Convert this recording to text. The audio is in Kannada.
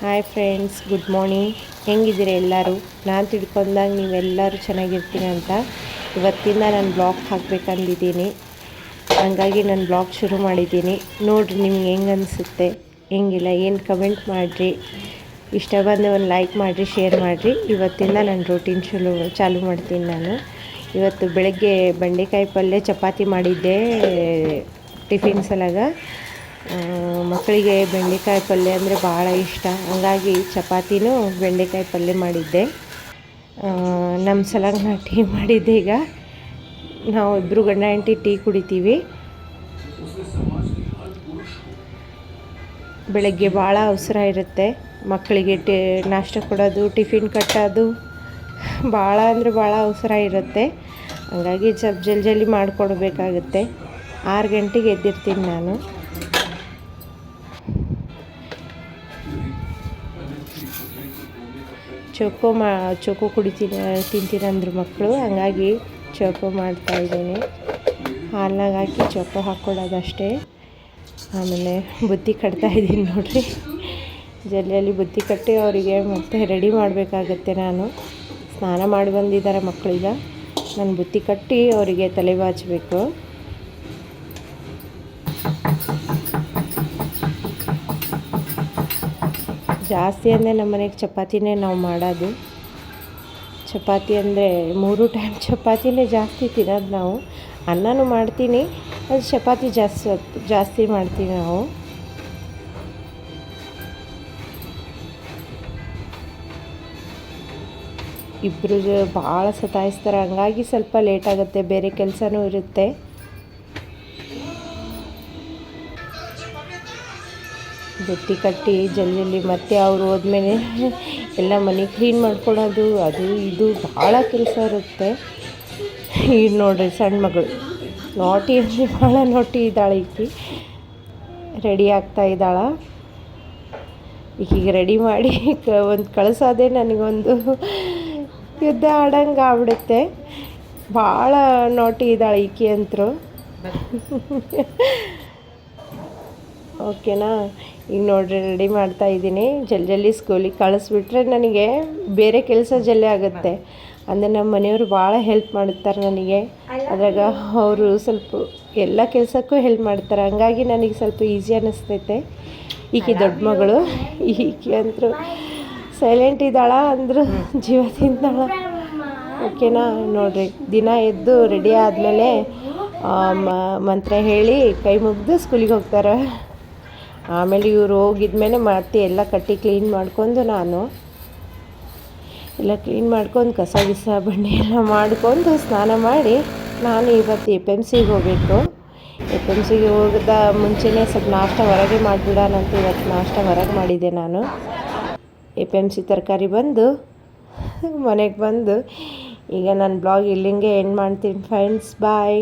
Hi friends, good morning. ಹೆಂಗಿದ್ದೀರಿ ಎಲ್ಲರೂ? ನಾನು ತಿಳ್ಕೊಂಡಾಗ ನೀವೆಲ್ಲರೂ ಚೆನ್ನಾಗಿರ್ತೀನಿ ಅಂತ ಇವತ್ತಿಂದ ನಾನು ಬ್ಲಾಗ್ ಹಾಕಬೇಕಂದಿದ್ದೀನಿ. ಹಾಗಾಗಿ ನಾನು ಬ್ಲಾಗ್ ಶುರು ಮಾಡಿದ್ದೀನಿ. ನೋಡಿರಿ ನಿಮ್ಗೆ ಹೆಂಗೆ ಅನಿಸುತ್ತೆ, ಹೆಂಗಿಲ್ಲ ಏನು ಕಮೆಂಟ್ ಮಾಡಿರಿ. ಇಷ್ಟ ಬಂದು ಒಂದು ಲೈಕ್ ಮಾಡಿರಿ, ಶೇರ್ ಮಾಡಿರಿ. ಇವತ್ತಿಂದ ನಾನು ರೂಟೀನ್ ಚಾಲು ಮಾಡ್ತೀನಿ. ನಾನು ಇವತ್ತು ಬೆಳಗ್ಗೆ ಬೆಂಡೆಕಾಯಿ ಪಲ್ಯ ಚಪಾತಿ ಮಾಡಿದ್ದೆ ಟಿಫಿನ್ ಸಲಾಗ. ಮಕ್ಕಳಿಗೆ ಬೆಂಡೆಕಾಯಿ ಪಲ್ಯ ಅಂದರೆ ಭಾಳ ಇಷ್ಟ. ಹಾಗಾಗಿ ಚಪಾತಿನೂ ಬೆಂಡೆಕಾಯಿ ಪಲ್ಯ ಮಾಡಿದ್ದೆ. ನಮ್ಮ ಸಲಾಗ ನಾನು ಟೀ ಮಾಡಿದ್ದೆ. ಈಗ ನಾವು ಇಬ್ಬರು ಗಂಡ ಹೆಂಡತಿ ಟೀ ಕುಡಿತೀವಿ. ಬೆಳಗ್ಗೆ ಭಾಳ ಅವಸರ ಇರುತ್ತೆ. ಮಕ್ಕಳಿಗೆ ನಾಷ್ಟ ಕೊಡೋದು, ಟಿಫಿನ್ ಕಟ್ಟೋದು ಭಾಳ ಅಂದರೆ ಭಾಳ ಅವಸರ ಇರುತ್ತೆ. ಹಾಗಾಗಿ ಸ್ವಲ್ಪ ಜಲ್ದಿ ಮಾಡಿಕೊಡ್ಬೇಕಾಗುತ್ತೆ. 6 ಗಂಟೆಗೆ ಎದ್ದಿರ್ತೀನಿ ನಾನು. ಚೋಕೋ ತಿಂತೀನಿ ಅಂದರು ಮಕ್ಕಳು. ಹಾಗಾಗಿ ಚೋಕೋ ಮಾಡ್ತಾಯಿದ್ದೀನಿ. ಹಾಲಿನಾಗ ಹಾಕಿ ಚೋಕೋ ಹಾಕ್ಕೊಡೋದಷ್ಟೇ. ಆಮೇಲೆ ಬುತ್ತಿ ಕಟ್ತಾಯಿದ್ದೀನಿ ನೋಡಿರಿ. ಜಲ್ದಿಯಲ್ಲಿ ಬುತ್ತಿ ಕಟ್ಟಿ ಅವರಿಗೆ ಮತ್ತೆ ರೆಡಿ ಮಾಡಬೇಕಾಗತ್ತೆ. ನಾನು ಸ್ನಾನ ಮಾಡಿ ಬಂದಿದ್ದಾರೆ ಮಕ್ಕಳೀಗ. ನಾನು ಬುತ್ತಿ ಕಟ್ಟಿ ಅವರಿಗೆ ತಲೆ ಬಾಚಬೇಕು. ಜಾಸ್ತಿ ಅಂದರೆ ನಮ್ಮ ಮನೆಗೆ ಚಪಾತಿನೇ ನಾವು ಮಾಡೋದು. ಚಪಾತಿ ಅಂದರೆ 3 ಟೈಮ್ ಚಪಾತಿನೇ ಜಾಸ್ತಿ ತಿನ್ನೋದು ನಾವು. ಅನ್ನನೂ ಮಾಡ್ತೀನಿ, ಅದು ಚಪಾತಿ ಜಾಸ್ತಿ ಮಾಡ್ತೀವಿ ನಾವು. ಇಬ್ಬರು ಭಾಳ ಸತಾಯಿಸ್ತಾರೆ. ಹಂಗಾಗಿ ಸ್ವಲ್ಪ ಲೇಟ್ ಆಗುತ್ತೆ. ಬೇರೆ ಕೆಲಸನೂ ಇರುತ್ತೆ. ಬುತ್ತಿ ಕಟ್ಟಿ ಜಲ್ದಿ ಮತ್ತೆ ಅವ್ರು ಹೋದ್ಮೇಲೆ ಎಲ್ಲ ಮನೆ ಕ್ಲೀನ್ ಮಾಡ್ಕೊಳೋದು, ಅದು ಇದು ಭಾಳ ಕೆಲಸ ಇರುತ್ತೆ. ಈಗ ನೋಡಿರಿ ಸಣ್ಣ ಮಗಳು ನಾಟಿ ಅಂದರೆ ಭಾಳ ನಾಟಿ ಇದ್ದಾಳೆ. ರೆಡಿ ಆಗ್ತಾ ಇದ್ದಾಳೆ. ಈಗೀಗ ರೆಡಿ ಮಾಡಿ ಒಂದು ಕಳಿಸೋದೇ ನನಗೊಂದು ಯುದ್ಧ ಆಡಂಗೆ ಆಗ್ಬಿಡುತ್ತೆ. ಭಾಳ ನಾಟಿ ಇದ್ದಾಳೆ ಅಂತರೂ. ಓಕೆನಾ? ಈಗ ನೋಡಿರಿ ರೆಡಿ ಮಾಡ್ತಾಯಿದ್ದೀನಿ. ಜಲ್ದಿ ಸ್ಕೂಲಿಗೆ ಕಳಿಸ್ಬಿಟ್ರೆ ನನಗೆ ಬೇರೆ ಕೆಲಸ ಜಲ್ದಿ ಆಗುತ್ತೆ. ಅಂದರೆ ನಮ್ಮ ಮನೆಯವರು ಭಾಳ ಹೆಲ್ಪ್ ಮಾಡುತ್ತಾರೆ ನನಗೆ. ಅದ್ರಾಗ ಅವರು ಸ್ವಲ್ಪ ಎಲ್ಲ ಕೆಲಸಕ್ಕೂ ಹೆಲ್ಪ್ ಮಾಡ್ತಾರೆ. ಹಂಗಾಗಿ ನನಗೆ ಸ್ವಲ್ಪ ಈಸಿ ಅನ್ನಿಸ್ತೈತೆ. ಈಕೆ ದೊಡ್ಡ ಮಗಳು. ಈಕೆ ಅಂತರೂ ಸೈಲೆಂಟ್ ಇದ್ದಾಳ, ಅಂದರೂ ಜೀವ ತಿಂತಾಳ. ಓಕೆನಾ? ನೋಡಿರಿ ದಿನ ಎದ್ದು ರೆಡಿ ಆದಮೇಲೆ ಮಂತ್ರ ಹೇಳಿ ಕೈ ಮುಗಿದು ಸ್ಕೂಲಿಗೆ ಹೋಗ್ತಾರೆ. ಆಮೇಲೆ ಇವರು ಹೋಗಿದ್ಮೇಲೆ ಮತ್ತೆ ಎಲ್ಲ ಕಟ್ಟಿ ಕ್ಲೀನ್ ಮಾಡ್ಕೊಂಡು ನಾನು ಎಲ್ಲ ಕ್ಲೀನ್ ಮಾಡ್ಕೊಂಡು ಕಸ ಬಂಡೆ ಎಲ್ಲ ಮಾಡ್ಕೊಂಡು ಸ್ನಾನ ಮಾಡಿ ನಾನು ಇವತ್ತು FMCಗೆ ಹೋಗಬೇಕು. FMCಗೆ ಹೋಗೋದ ಮುಂಚೆನೇ ಸ್ವಲ್ಪ ನಾಷ್ಟ ಹೊರಗೆ ಮಾಡಿಬಿಡೋಣಂತ ಇವತ್ತು ನಾಷ್ಟ ಹೊರಗೆ ಮಾಡಿದ್ದೆ ನಾನು. FMC ತರಕಾರಿ ಬಂದು ಮನೆಗೆ ಬಂದು ಈಗ ನಾನು ಬ್ಲಾಗ್ ಇಲ್ಲಿಂಗೆ ಎಂಡ್ ಮಾಡ್ತೀನಿ ಫ್ರೆಂಡ್ಸ್. ಬಾಯ್.